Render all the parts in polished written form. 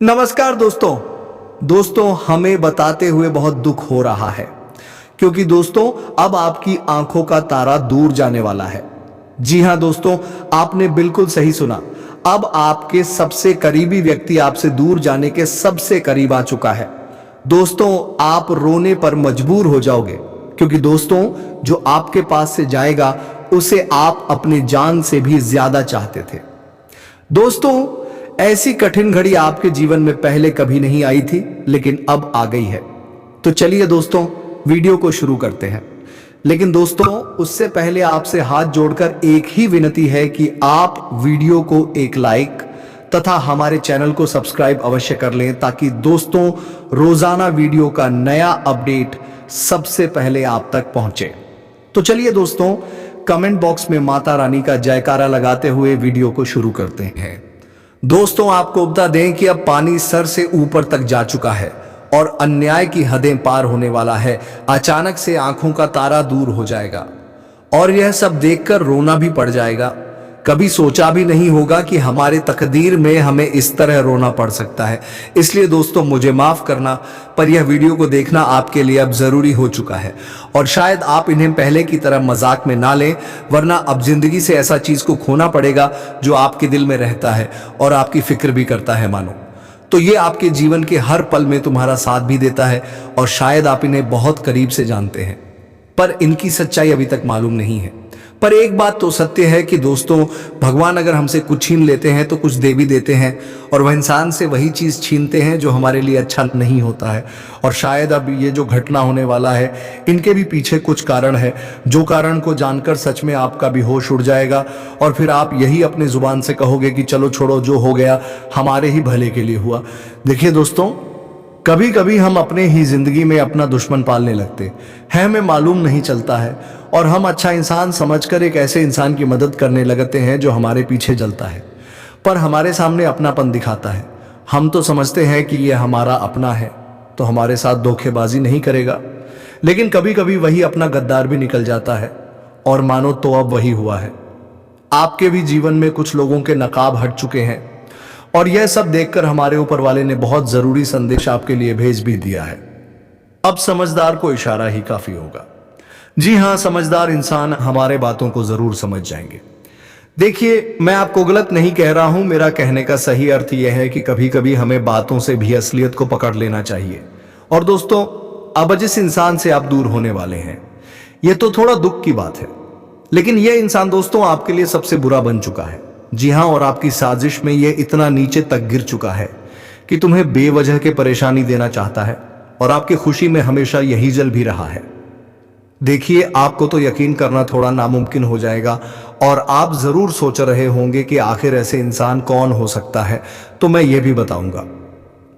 नमस्कार दोस्तों हमें बताते हुए बहुत दुख हो रहा है क्योंकि दोस्तों अब आपकी आंखों का तारा दूर जाने वाला है। जी हां दोस्तों, आपने बिल्कुल सही सुना। अब आपके सबसे करीबी व्यक्ति आपसे दूर जाने के सबसे करीब आ चुका है। दोस्तों, आप रोने पर मजबूर हो जाओगे क्योंकि दोस्तों जो आपके पास से जाएगा उसे आप अपनी जान से भी ज्यादा चाहते थे। दोस्तों, ऐसी कठिन घड़ी आपके जीवन में पहले कभी नहीं आई थी, लेकिन अब आ गई है। तो चलिए दोस्तों, वीडियो को शुरू करते हैं। लेकिन दोस्तों, उससे पहले आपसे हाथ जोड़कर एक ही विनती है कि आप वीडियो को एक लाइक तथा हमारे चैनल को सब्सक्राइब अवश्य कर लें, ताकि दोस्तों रोजाना वीडियो का नया अपडेट सबसे पहले आप तक पहुंचे। तो चलिए दोस्तों, कमेंट बॉक्स में माता रानी का जयकारा लगाते हुए वीडियो को शुरू करते हैं। दोस्तों, आपको बता दें कि अब पानी सर से ऊपर तक जा चुका है और अन्याय की हदें पार होने वाला है। अचानक से आंखों का तारा दूर हो जाएगा और यह सब देखकर रोना भी पड़ जाएगा। कभी सोचा भी नहीं होगा कि हमारे तकदीर में हमें इस तरह रोना पड़ सकता है। इसलिए दोस्तों मुझे माफ करना, पर यह वीडियो को देखना आपके लिए अब जरूरी हो चुका है और शायद आप इन्हें पहले की तरह मजाक में ना लें, वरना अब जिंदगी से ऐसा चीज को खोना पड़ेगा जो आपके दिल में रहता है और आपकी फिक्र भी करता है मानो। तो ये आपके जीवन के हर पल में तुम्हारा साथ भी देता है और शायद आप इन्हें बहुत करीब से जानते हैं, पर इनकी सच्चाई अभी तक मालूम नहीं है। पर एक बात तो सत्य है कि दोस्तों, भगवान अगर हमसे कुछ छीन लेते हैं तो कुछ दे भी देते हैं, और वह इंसान से वही चीज छीनते हैं जो हमारे लिए अच्छा नहीं होता है। और शायद अब ये जो घटना होने वाला है, इनके भी पीछे कुछ कारण है, जो कारण को जानकर सच में आपका भी होश उड़ जाएगा और फिर आप यही अपने जुबान से कहोगे कि चलो छोड़ो, जो हो गया हमारे ही भले के लिए हुआ। देखिए दोस्तों, कभी कभी हम अपने ही जिंदगी में अपना दुश्मन पालने लगते हैं, हमें मालूम नहीं चलता है, और हम अच्छा इंसान समझकर एक ऐसे इंसान की मदद करने लगते हैं जो हमारे पीछे जलता है, पर हमारे सामने अपनापन दिखाता है। हम तो समझते हैं कि यह हमारा अपना है तो हमारे साथ धोखेबाजी नहीं करेगा, लेकिन कभी कभी वही अपना गद्दार भी निकल जाता है, और मानो तो अब वही हुआ है। आपके भी जीवन में कुछ लोगों के नकाब हट चुके हैं और यह सब देखकर हमारे ऊपर वाले ने बहुत जरूरी संदेश आपके लिए भेज भी दिया है। अब समझदार को इशारा ही काफी होगा। जी हां, समझदार इंसान हमारे बातों को जरूर समझ जाएंगे। देखिए, मैं आपको गलत नहीं कह रहा हूं, मेरा कहने का सही अर्थ यह है कि कभी कभी हमें बातों से भी असलियत को पकड़ लेना चाहिए। और दोस्तों, अब जिस इंसान से आप दूर होने वाले हैं, यह तो थोड़ा दुख की बात है, लेकिन यह इंसान दोस्तों आपके लिए सबसे बुरा बन चुका है। जी हां, और आपकी साजिश में यह इतना नीचे तक गिर चुका है कि तुम्हें बेवजह के परेशानी देना चाहता है, और आपकी खुशी में हमेशा यही जल भी रहा है। देखिए, आपको तो यकीन करना थोड़ा नामुमकिन हो जाएगा और आप जरूर सोच रहे होंगे कि आखिर ऐसे इंसान कौन हो सकता है, तो मैं ये भी बताऊंगा।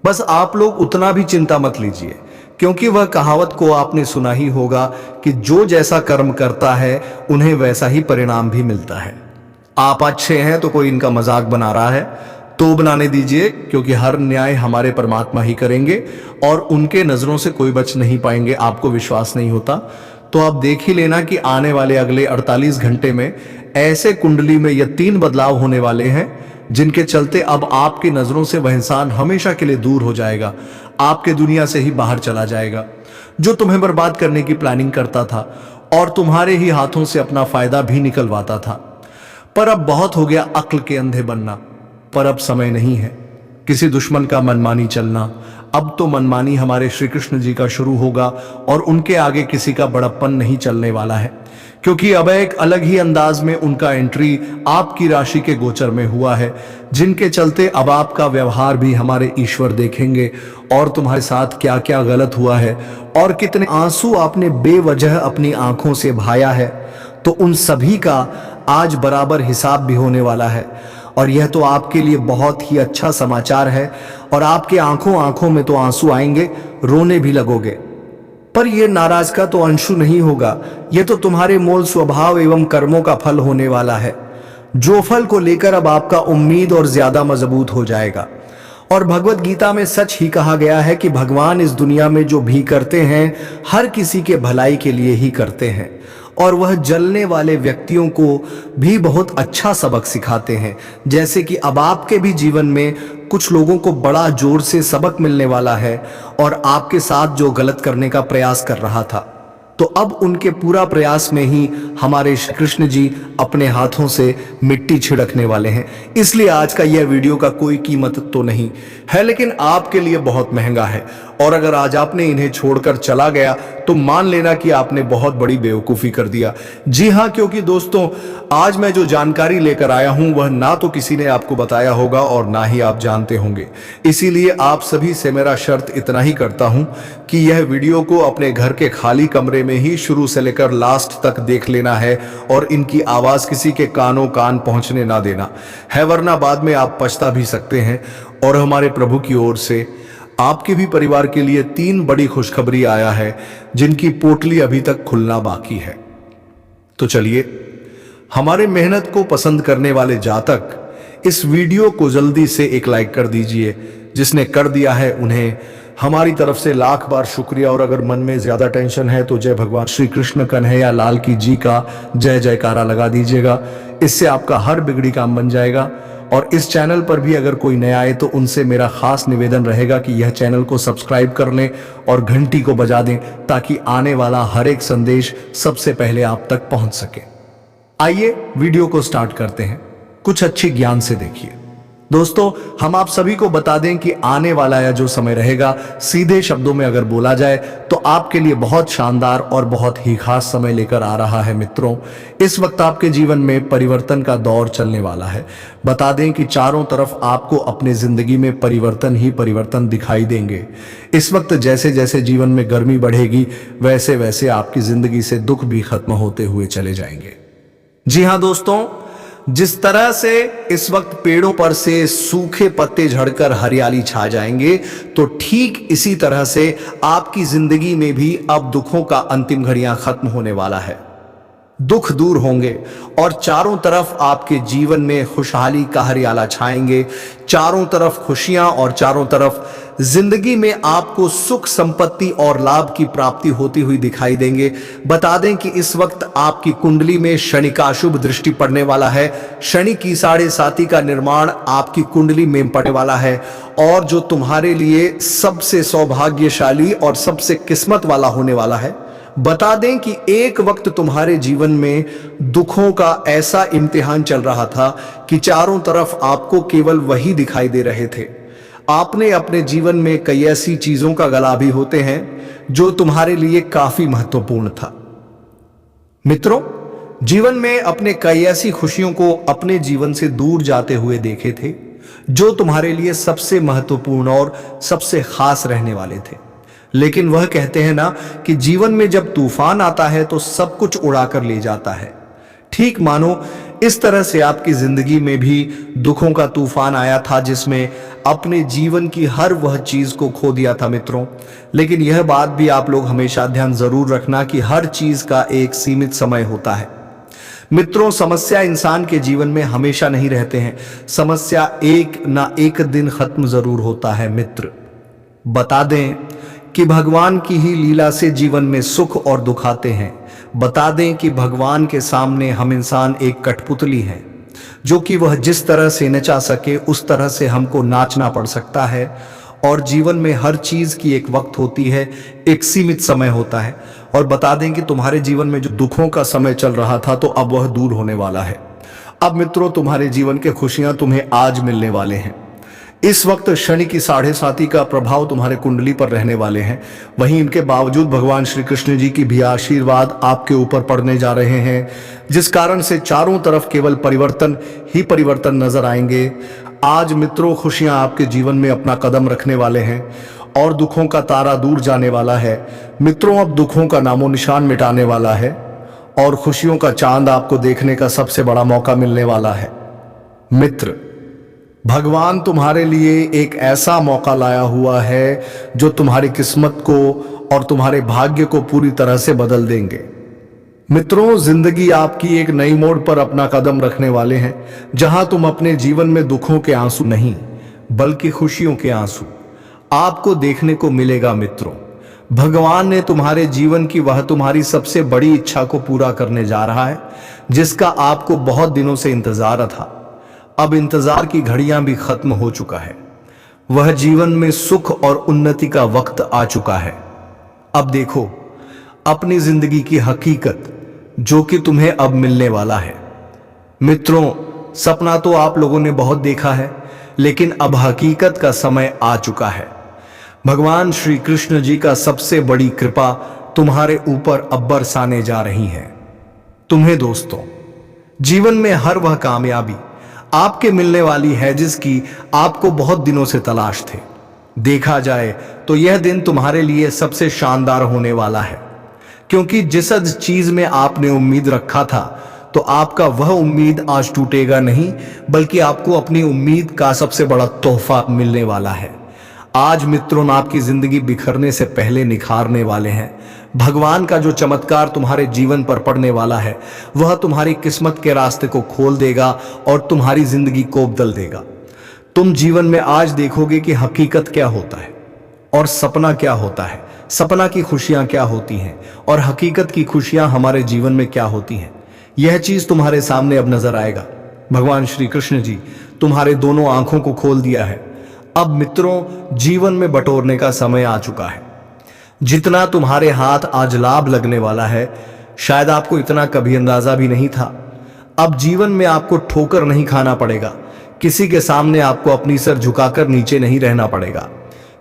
बस आप लोग उतना भी चिंता मत लीजिए, क्योंकि वह कहावत को आपने सुना ही होगा कि जो जैसा कर्म करता है उन्हें वैसा ही परिणाम भी मिलता है। आप अच्छे हैं तो कोई इनका मजाक बना रहा है तो बनाने दीजिए, क्योंकि हर न्याय हमारे परमात्मा ही करेंगे और उनके नजरों से कोई बच नहीं पाएंगे। आपको विश्वास नहीं होता तो आप देख ही लेना कि आने वाले अगले 48 घंटे में ऐसे कुंडली में ये 3 बदलाव होने वाले हैं, जिनके चलते अब आपकी नजरों से वह इंसान हमेशा के लिए दूर हो जाएगा, आपके दुनिया से ही बाहर चला जाएगा, जो तुम्हें बर्बाद करने की प्लानिंग करता था और तुम्हारे ही हाथों से अपना फायदा भी निकलवाता था। पर अब बहुत हो गया अक्ल के अंधे बनना, पर अब समय नहीं है किसी दुश्मन का मनमानी चलना। अब तो मनमानी हमारे श्री कृष्ण जी का शुरू होगा और उनके आगे किसी का बड़प्पन नहीं चलने वाला है, क्योंकि अब एक अलग ही अंदाज में उनका एंट्री आपकी राशि के गोचर में हुआ है, जिनके चलते अब आपका व्यवहार भी हमारे ईश्वर देखेंगे और तुम्हारे साथ क्या क्या गलत हुआ है और कितने आंसू आपने बेवजह अपनी आंखों से बहाया है, तो उन सभी का आज बराबर हिसाब भी होने वाला है। और यह तो आपके लिए बहुत ही अच्छा समाचार है, और आपके आंखों आंखों में तो आंसू आएंगे, रोने भी लगोगे। पर यह नाराज का तो अंशु नहीं होगा, यह तो तुम्हारे मूल स्वभाव एवं कर्मों का फल होने वाला है, जो फल को लेकर अब आपका उम्मीद और ज्यादा मजबूत हो जाएगा। और भगवत गीता में सच ही कहा गया है कि भगवान इस दुनिया में जो भी करते हैं हर किसी के भलाई के लिए ही करते हैं, और वह जलने वाले व्यक्तियों को भी बहुत अच्छा सबक सिखाते हैं। जैसे कि अब आपके भी जीवन में कुछ लोगों को बड़ा जोर से सबक मिलने वाला है और आपके साथ जो गलत करने का प्रयास कर रहा था, तो अब उनके पूरा प्रयास में ही हमारे श्री कृष्ण जी अपने हाथों से मिट्टी छिड़कने वाले हैं। इसलिए आज का यह वीडियो का कोई कीमत तो नहीं है, लेकिन आपके लिए बहुत महंगा है। और अगर आज आपने इन्हें छोड़कर चला गया तो मान लेना कि आपने बहुत बड़ी बेवकूफ़ी कर दिया। जी हाँ, क्योंकि दोस्तों आज मैं जो जानकारी लेकर आया हूं वह ना तो किसी ने आपको बताया होगा और ना ही आप जानते होंगे। इसीलिए आप सभी से मेरा शर्त इतना ही करता हूं कि यह वीडियो को अपने घर के खाली कमरे में ही शुरू से लेकर लास्ट तक देख लेना है और इनकी आवाज किसी के कानों कान पहुंचने ना देना है, वरना बाद में आप पछता भी सकते हैं। और हमारे प्रभु की ओर से आपके भी परिवार के लिए 3 बड़ी खुशखबरी आया है जिनकी पोटली अभी तक खुलना बाकी है। तो चलिए, हमारे मेहनत को पसंद करने वाले जातक इस वीडियो को जल्दी से एक लाइक कर दीजिए। जिसने कर दिया है उन्हें हमारी तरफ से लाख बार शुक्रिया। और अगर मन में ज्यादा टेंशन है तो जय भगवान श्री कृष्ण कन्हैया लाल की जी का जय जयकारा लगा दीजिएगा। इससे आपका हर बिगड़ी काम बन जाएगा। और इस चैनल पर भी अगर कोई नया आए तो उनसे मेरा खास निवेदन रहेगा कि यह चैनल को सब्सक्राइब कर लें और घंटी को बजा दें ताकि आने वाला हर एक संदेश सबसे पहले आप तक पहुंच सके। आइए वीडियो को स्टार्ट करते हैं। कुछ अच्छी ज्ञान से देखिए। दोस्तों, हम आप सभी को बता दें कि आने वाला यह जो समय रहेगा, सीधे शब्दों में अगर बोला जाए तो आपके लिए बहुत शानदार और बहुत ही खास समय लेकर आ रहा है। मित्रों, इस वक्त आपके जीवन में परिवर्तन का दौर चलने वाला है। बता दें कि चारों तरफ आपको अपने जिंदगी में परिवर्तन ही परिवर्तन दिखाई देंगे। इस वक्त जैसे जैसे जीवन में गर्मी बढ़ेगी वैसे वैसे आपकी जिंदगी से दुख भी खत्म होते हुए चले जाएंगे। जी हाँ दोस्तों, जिस तरह से इस वक्त पेड़ों पर से सूखे पत्ते झड़कर हरियाली छा जाएंगे, तो ठीक इसी तरह से आपकी जिंदगी में भी अब दुखों का अंतिम घड़ियां खत्म होने वाला है। दुख दूर होंगे और चारों तरफ आपके जीवन में खुशहाली का हरियाला छाएंगे। चारों तरफ खुशियां और चारों तरफ जिंदगी में आपको सुख संपत्ति और लाभ की प्राप्ति होती हुई दिखाई देंगे। बता दें कि इस वक्त आपकी कुंडली में शनि का शुभ दृष्टि पड़ने वाला है। शनि की 7.5 का निर्माण आपकी कुंडली में पड़ने वाला है और जो तुम्हारे लिए सबसे सौभाग्यशाली और सबसे किस्मत वाला होने वाला है। बता दें कि एक वक्त तुम्हारे जीवन में दुखों का ऐसा इम्तिहान चल रहा था कि चारों तरफ आपको केवल वही दिखाई दे रहे थे। आपने अपने जीवन में कई ऐसी चीजों का गला भी होते हैं जो तुम्हारे लिए काफी महत्वपूर्ण था। मित्रों, जीवन में अपने कई ऐसी खुशियों को अपने जीवन से दूर जाते हुए देखे थे जो तुम्हारे लिए सबसे महत्वपूर्ण और सबसे खास रहने वाले थे। लेकिन वह कहते हैं ना कि जीवन में जब तूफान आता है तो सब कुछ उड़ाकर ले जाता है। ठीक मानो इस तरह से आपकी जिंदगी में भी दुखों का तूफान आया था जिसमें अपने जीवन की हर वह चीज को खो दिया था। मित्रों, लेकिन यह बात भी आप लोग हमेशा ध्यान जरूर रखना कि हर चीज का एक सीमित समय होता है। मित्रों, समस्या इंसान के जीवन में हमेशा नहीं रहते हैं। समस्या एक ना एक दिन खत्म जरूर होता है। मित्र, बता दें कि भगवान की ही लीला से जीवन में सुख और दुख आते हैं। बता दें कि भगवान के सामने हम इंसान एक कठपुतली हैं, जो कि वह जिस तरह से नचा सके उस तरह से हमको नाचना पड़ सकता है। और जीवन में हर चीज की एक वक्त होती है, एक सीमित समय होता है। और बता दें कि तुम्हारे जीवन में जो दुखों का समय चल रहा था तो अब वह दूर होने वाला है। अब मित्रों, तुम्हारे जीवन के खुशियां तुम्हें आज मिलने वाले हैं। इस वक्त शनि की 7.5 का प्रभाव तुम्हारे कुंडली पर रहने वाले हैं। वहीं इनके बावजूद भगवान श्री कृष्ण जी की भी आशीर्वाद आपके ऊपर पड़ने जा रहे हैं, जिस कारण से चारों तरफ केवल परिवर्तन ही परिवर्तन नजर आएंगे। आज मित्रों, खुशियां आपके जीवन में अपना कदम रखने वाले हैं और दुखों का तारा दूर जाने वाला है। मित्रों, अब दुखों का नामो निशान मिटाने वाला है और खुशियों का चांद आपको देखने का सबसे बड़ा मौका मिलने वाला है। मित्र, भगवान तुम्हारे लिए एक ऐसा मौका लाया हुआ है जो तुम्हारी किस्मत को और तुम्हारे भाग्य को पूरी तरह से बदल देंगे। मित्रों, जिंदगी आपकी एक नई मोड़ पर अपना कदम रखने वाले हैं, जहां तुम अपने जीवन में दुखों के आंसू नहीं बल्कि खुशियों के आंसू आपको देखने को मिलेगा। मित्रों, भगवान ने तुम्हारे जीवन की वह तुम्हारी सबसे बड़ी इच्छा को पूरा करने जा रहा है, जिसका आपको बहुत दिनों से इंतजार था। अब इंतजार की घड़ियां भी खत्म हो चुका है। वह जीवन में सुख और उन्नति का वक्त आ चुका है। अब देखो अपनी जिंदगी की हकीकत जो कि तुम्हें अब मिलने वाला है। मित्रों, सपना तो आप लोगों ने बहुत देखा है, लेकिन अब हकीकत का समय आ चुका है। भगवान श्री कृष्ण जी का सबसे बड़ी कृपा तुम्हारे ऊपर अब बरसाने जा रही है। तुम्हें दोस्तों, जीवन में हर वह कामयाबी आपके मिलने वाली है जिसकी आपको बहुत दिनों से तलाश थे। देखा जाए तो यह दिन तुम्हारे लिए सबसे शानदार होने वाला है, क्योंकि जिस चीज में आपने उम्मीद रखा था तो आपका वह उम्मीद आज टूटेगा नहीं, बल्कि आपको अपनी उम्मीद का सबसे बड़ा तोहफा मिलने वाला है। आज मित्रों, आपकी जिंदगी बिखरने से पहले निखारने वाले हैं। भगवान का जो चमत्कार तुम्हारे जीवन पर पड़ने वाला है वह तुम्हारी किस्मत के रास्ते को खोल देगा और तुम्हारी जिंदगी को बदल देगा। तुम जीवन में आज देखोगे कि हकीकत क्या होता है और सपना क्या होता है, सपना की खुशियां क्या होती हैं और हकीकत की खुशियां हमारे जीवन में क्या होती हैं। यह चीज तुम्हारे सामने अब नजर आएगा। भगवान श्री कृष्ण जी तुम्हारे दोनों आंखों को खोल दिया है। अब मित्रों, जीवन में बटोरने का समय आ चुका है। जितना तुम्हारे हाथ आज लाभ लगने वाला है, शायद आपको इतना कभी अंदाजा भी नहीं था। अब जीवन में आपको ठोकर नहीं खाना पड़ेगा, किसी के सामने आपको अपनी सर झुकाकर नीचे नहीं रहना पड़ेगा,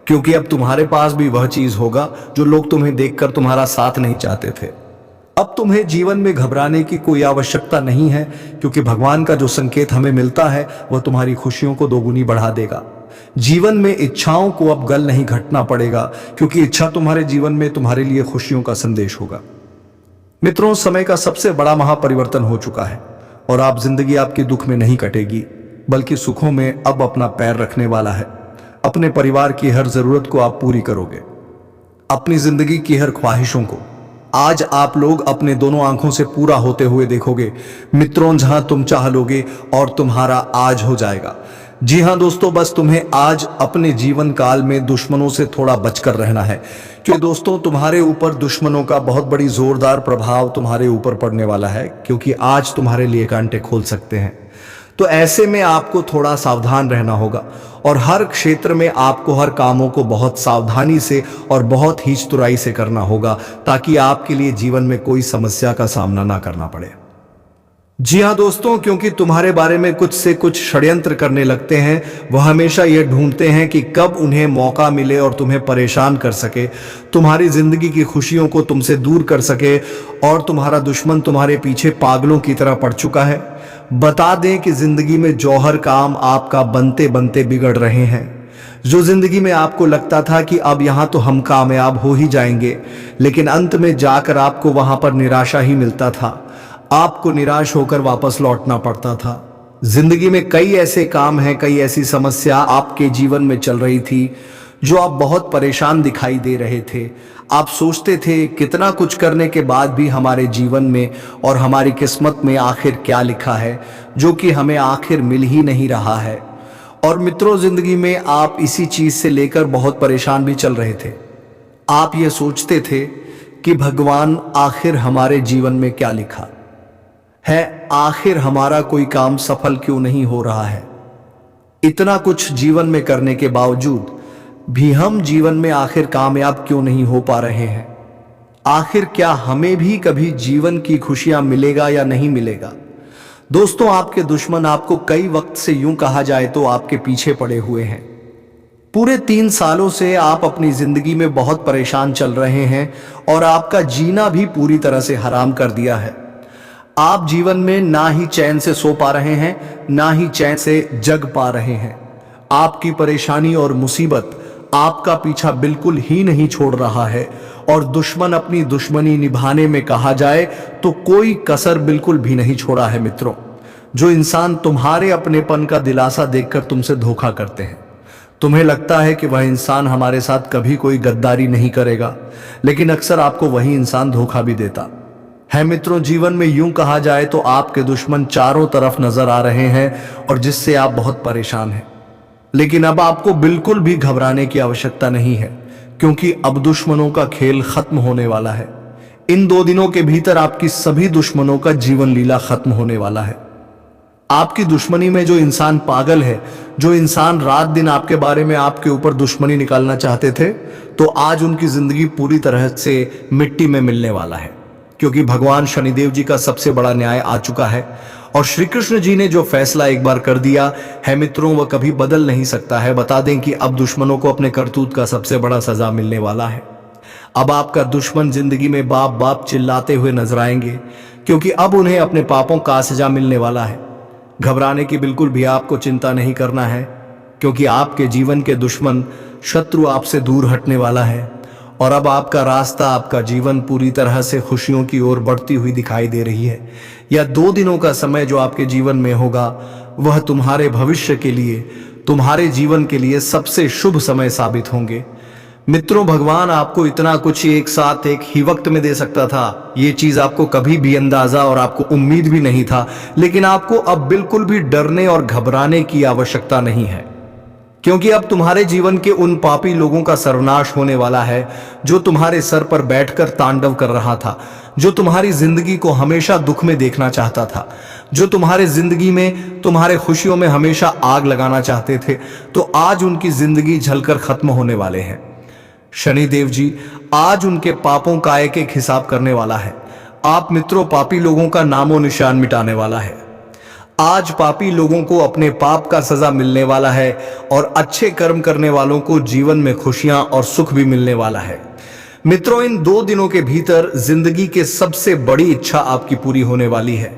क्योंकि अब तुम्हारे पास भी वह चीज होगा जो लोग तुम्हें देखकर तुम्हारा साथ नहीं चाहते थे। अब तुम्हें जीवन में घबराने की कोई आवश्यकता नहीं है, क्योंकि भगवान का जो संकेत हमें मिलता है वह तुम्हारी खुशियों को दोगुनी बढ़ा देगा। जीवन में इच्छाओं को अब गल नहीं घटना पड़ेगा, क्योंकि इच्छा तुम्हारे जीवन में तुम्हारे लिए खुशियों का संदेश होगा। मित्रों, समय का सबसे बड़ा महापरिवर्तन हो चुका है और आप जिंदगी आपके दुख में नहीं कटेगी, बल्कि सुखों में अब अपना पैर रखने वाला है। अपने परिवार की हर जरूरत को आप पूरी करोगे, अपनी जिंदगी की हर ख्वाहिशों को आज आप लोग अपने दोनों आंखों से पूरा होते हुए देखोगे। मित्रों, जहां तुम चाह लोगे और तुम्हारा आज हो जाएगा। जी हां दोस्तों, बस तुम्हें आज अपने जीवन काल में दुश्मनों से थोड़ा बचकर रहना है, क्योंकि दोस्तों तुम्हारे ऊपर दुश्मनों का बहुत बड़ी जोरदार प्रभाव तुम्हारे ऊपर पड़ने वाला है, क्योंकि आज तुम्हारे लिए कांटे खोल सकते हैं। तो ऐसे में आपको थोड़ा सावधान रहना होगा और हर क्षेत्र में आपको हर कामों को बहुत सावधानी से और बहुत ही चतुराई से करना होगा, ताकि आपके लिए जीवन में कोई समस्या का सामना ना करना पड़े। जी हाँ दोस्तों, क्योंकि तुम्हारे बारे में कुछ से कुछ षड्यंत्र करने लगते हैं। वह हमेशा यह ढूंढते हैं कि कब उन्हें मौका मिले और तुम्हें परेशान कर सके, तुम्हारी जिंदगी की खुशियों को तुमसे दूर कर सके। और तुम्हारा दुश्मन तुम्हारे पीछे पागलों की तरह पड़ चुका है। बता दें कि जिंदगी में जौहर काम आपका बनते बनते बिगड़ रहे हैं। जो जिंदगी में आपको लगता था कि अब यहां तो हम कामयाब हो ही जाएंगे, लेकिन अंत में जाकर आपको वहां पर निराशा ही मिलता था। आपको निराश होकर वापस लौटना पड़ता था। जिंदगी में कई ऐसे काम हैं, कई ऐसी समस्या आपके जीवन में चल रही थी जो आप बहुत परेशान दिखाई दे रहे थे। आप सोचते थे कितना कुछ करने के बाद भी हमारे जीवन में और हमारी किस्मत में आखिर क्या लिखा है, जो कि हमें आखिर मिल ही नहीं रहा है। और मित्रों, जिंदगी में आप इसी चीज से लेकर बहुत परेशान भी चल रहे थे। आप ये सोचते थे कि भगवान आखिर हमारे जीवन में क्या लिखा है, आखिर हमारा कोई काम सफल क्यों नहीं हो रहा है। इतना कुछ जीवन में करने के बावजूद भी हम जीवन में आखिर कामयाब क्यों नहीं हो पा रहे हैं। आखिर क्या हमें भी कभी जीवन की खुशियां मिलेगा या नहीं मिलेगा। दोस्तों, आपके दुश्मन आपको कई वक्त से यूं कहा जाए तो आपके पीछे पड़े हुए हैं। पूरे 3 सालों से आप अपनी जिंदगी में बहुत परेशान चल रहे हैं और आपका जीना भी पूरी तरह से हराम कर दिया है। आप जीवन में ना ही चैन से सो पा रहे हैं, ना ही चैन से जग पा रहे हैं। आपकी परेशानी और मुसीबत आपका पीछा बिल्कुल ही नहीं छोड़ रहा है और दुश्मन अपनी दुश्मनी निभाने में कहा जाए तो कोई कसर बिल्कुल भी नहीं छोड़ा है। मित्रों, जो इंसान तुम्हारे अपनेपन का दिलासा देखकर तुमसे धोखा करते हैं, तुम्हें लगता है कि वह इंसान हमारे साथ कभी कोई गद्दारी नहीं करेगा, लेकिन अक्सर आपको वही इंसान धोखा भी देता है। मित्रों, जीवन में यूं कहा जाए तो आपके दुश्मन चारों तरफ नजर आ रहे हैं और जिससे आप बहुत परेशान हैं। लेकिन अब आपको बिल्कुल भी घबराने की आवश्यकता नहीं है, क्योंकि अब दुश्मनों का खेल खत्म होने वाला है। इन 2 दिनों के भीतर आपकी सभी दुश्मनों का जीवन लीला खत्म होने वाला है। आपकी दुश्मनी में जो इंसान पागल है, जो इंसान रात दिन आपके बारे में आपके ऊपर दुश्मनी निकालना चाहते थे, तो आज उनकी जिंदगी पूरी तरह से मिट्टी में मिलने वाला है, क्योंकि भगवान शनिदेव जी का सबसे बड़ा न्याय आ चुका है। और श्री कृष्ण जी ने जो फैसला एक बार कर दिया है मित्रों, वह कभी बदल नहीं सकता है। बता दें कि अब दुश्मनों को अपने करतूत का सबसे बड़ा सजा मिलने वाला है। अब आपका दुश्मन जिंदगी में बाप बाप चिल्लाते हुए नजर आएंगे, क्योंकि अब उन्हें अपने पापों का सजा मिलने वाला है। घबराने की बिल्कुल भी आपको चिंता नहीं करना है, क्योंकि आपके जीवन के दुश्मन शत्रु आपसे दूर हटने वाला है। और अब आपका रास्ता, आपका जीवन पूरी तरह से खुशियों की ओर बढ़ती हुई दिखाई दे रही है। यह 2 दिनों का समय जो आपके जीवन में होगा, वह तुम्हारे भविष्य के लिए, तुम्हारे जीवन के लिए सबसे शुभ समय साबित होंगे। मित्रों, भगवान आपको इतना कुछ एक साथ एक ही वक्त में दे सकता था, ये चीज आपको कभी भी अंदाजा और आपको उम्मीद भी नहीं था। लेकिन आपको अब बिल्कुल भी डरने और घबराने की आवश्यकता नहीं है, क्योंकि अब तुम्हारे जीवन के उन पापी लोगों का सर्वनाश होने वाला है जो तुम्हारे सर पर बैठकर तांडव कर रहा था, जो तुम्हारी जिंदगी को हमेशा दुख में देखना चाहता था, जो तुम्हारे जिंदगी में, तुम्हारे खुशियों में हमेशा आग लगाना चाहते थे। तो आज उनकी जिंदगी जलकर खत्म होने वाले हैं। शनिदेव जी आज उनके पापों का एक एक हिसाब करने वाला है। आप मित्रों, पापी लोगों का नामो निशान मिटाने वाला है। आज पापी लोगों को अपने पाप का सजा मिलने वाला है और अच्छे कर्म करने वालों को जीवन में खुशियां और सुख भी मिलने वाला है। मित्रों, इन 2 दिनों के भीतर जिंदगी के सबसे बड़ी इच्छा आपकी पूरी होने वाली है,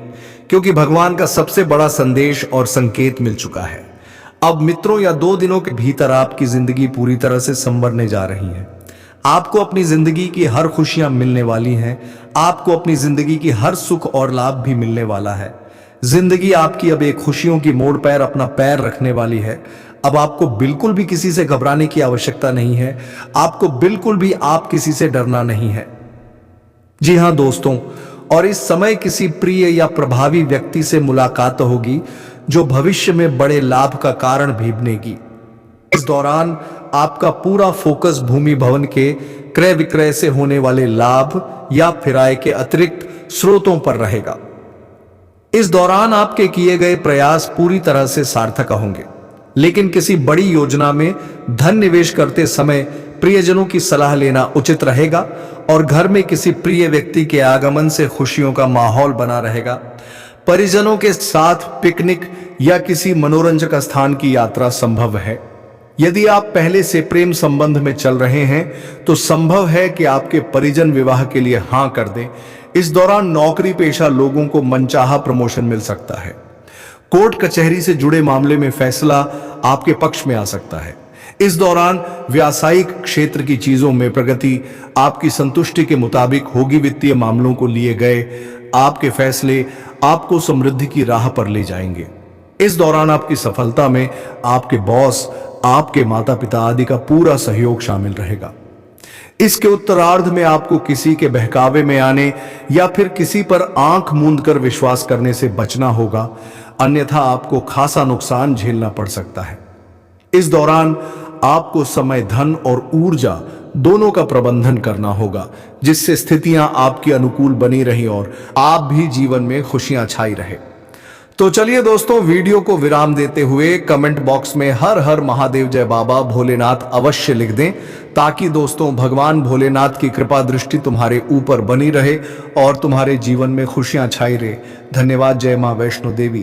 क्योंकि भगवान का सबसे बड़ा संदेश और संकेत मिल चुका है। अब मित्रों, या 2 दिनों के भीतर आपकी जिंदगी पूरी तरह से संवरने जा रही है। आपको अपनी जिंदगी की हर खुशियां मिलने वाली हैं। आपको अपनी जिंदगी की हर सुख और लाभ भी मिलने वाला है। जिंदगी आपकी अब एक खुशियों की मोड़ पर अपना पैर रखने वाली है। अब आपको बिल्कुल भी किसी से घबराने की आवश्यकता नहीं है। आपको बिल्कुल भी आप किसी से डरना नहीं है। जी हाँ दोस्तों, और इस समय किसी प्रिय या प्रभावी व्यक्ति से मुलाकात होगी जो भविष्य में बड़े लाभ का कारण भी बनेगी। इस दौरान आपका पूरा फोकस भूमि भवन के क्रय विक्रय से होने वाले लाभ या फिर आय के अतिरिक्त स्रोतों पर रहेगा। इस दौरान आपके किए गए प्रयास पूरी तरह से सार्थक होंगे, लेकिन किसी बड़ी योजना में धन निवेश करते समय प्रियजनों की सलाह लेना उचित रहेगा। और घर में किसी प्रिय व्यक्ति के आगमन से खुशियों का माहौल बना रहेगा। परिजनों के साथ पिकनिक या किसी मनोरंजक स्थान की यात्रा संभव है। यदि आप पहले से प्रेम संबंध में चल रहे हैं तो संभव है कि आपके परिजन विवाह के लिए हां कर दें। इस दौरान नौकरी पेशा लोगों को मनचाहा प्रमोशन मिल सकता है। कोर्ट कचहरी से जुड़े मामले में फैसला आपके पक्ष में आ सकता है। इस दौरान व्यावसायिक क्षेत्र की चीजों में प्रगति आपकी संतुष्टि के मुताबिक होगी। वित्तीय मामलों को लिए गए आपके फैसले आपको समृद्धि की राह पर ले जाएंगे। इस दौरान आपकी सफलता में आपके बॉस, आपके माता पिता आदि का पूरा सहयोग शामिल रहेगा। इसके उत्तरार्ध में आपको किसी के बहकावे में आने या फिर किसी पर आंख मूंद कर विश्वास करने से बचना होगा, अन्यथा आपको खासा नुकसान झेलना पड़ सकता है। इस दौरान आपको समय, धन और ऊर्जा दोनों का प्रबंधन करना होगा, जिससे स्थितियां आपकी अनुकूल बनी रही और आप भी जीवन में खुशियां छाई रहे। तो चलिए दोस्तों, वीडियो को विराम देते हुए कमेंट बॉक्स में हर हर महादेव जय बाबा भोलेनाथ अवश्य लिख दें, ताकि दोस्तों भगवान भोलेनाथ की कृपा दृष्टि तुम्हारे ऊपर बनी रहे और तुम्हारे जीवन में खुशियां छाई रहे। धन्यवाद। जय मां वैष्णो देवी।